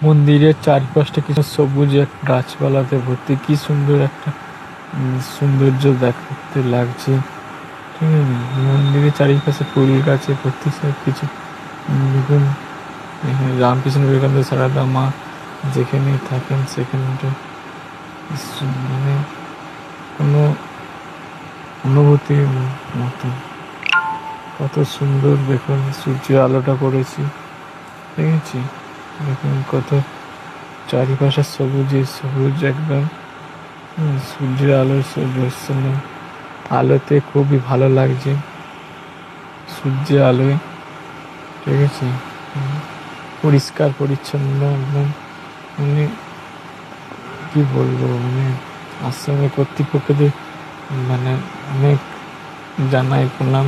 মন্দিরের চারিপাশটা কিছু সবুজ এক গাছপালাতে ভর্তি, কি সুন্দর একটা সৌন্দর্য দেখতে লাগছে। ঠিক আছে, মন্দিরের চারিপাশে ফুল গাছে ভর্তি সব কিছু। দেখুন এখানে রামকৃষ্ণ বিবেকানন্দ সারদা মা যেখানে থাকেন সেখানটা মানে কোনো অনুভূতির মতো কত সুন্দর। দেখুন সূর্যের আলোটা পড়েছি, ঠিক আছে, দেখুন কত চারিপাশে সবুজে সবুজ একদম। সূর্যের আলো আলোতে খুবই ভালো লাগছে, সূর্যের আলোয়, ঠিক আছে। পরিষ্কার পরিচ্ছন্ন একদম, মানে কি বলবো, মানে আশ্রমের কর্তৃপক্ষদের মানে অনেক জানাই প্রণাম,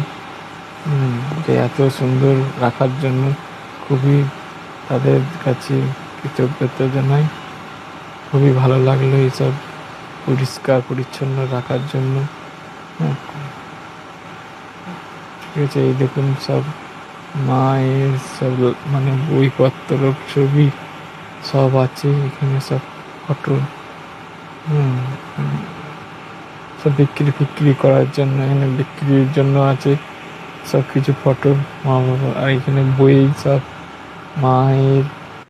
যে এত সুন্দর রাখার জন্য খুবই তাদের কাছে কৃতজ্ঞতা জানাই। খুবই ভালো লাগলো এইসব পরিষ্কার পরিচ্ছন্ন রাখার জন্য। ঠিক আছে, এই দেখুন সব মায়ের সব মানে বইপত্র ছবি সব আছে এখানে, সব ফটো সব বিক্রি করার জন্য, এখানে বিক্রির জন্য আছে সব কিছু ফটো মা বাবা। আর এখানে বই সব মায়ের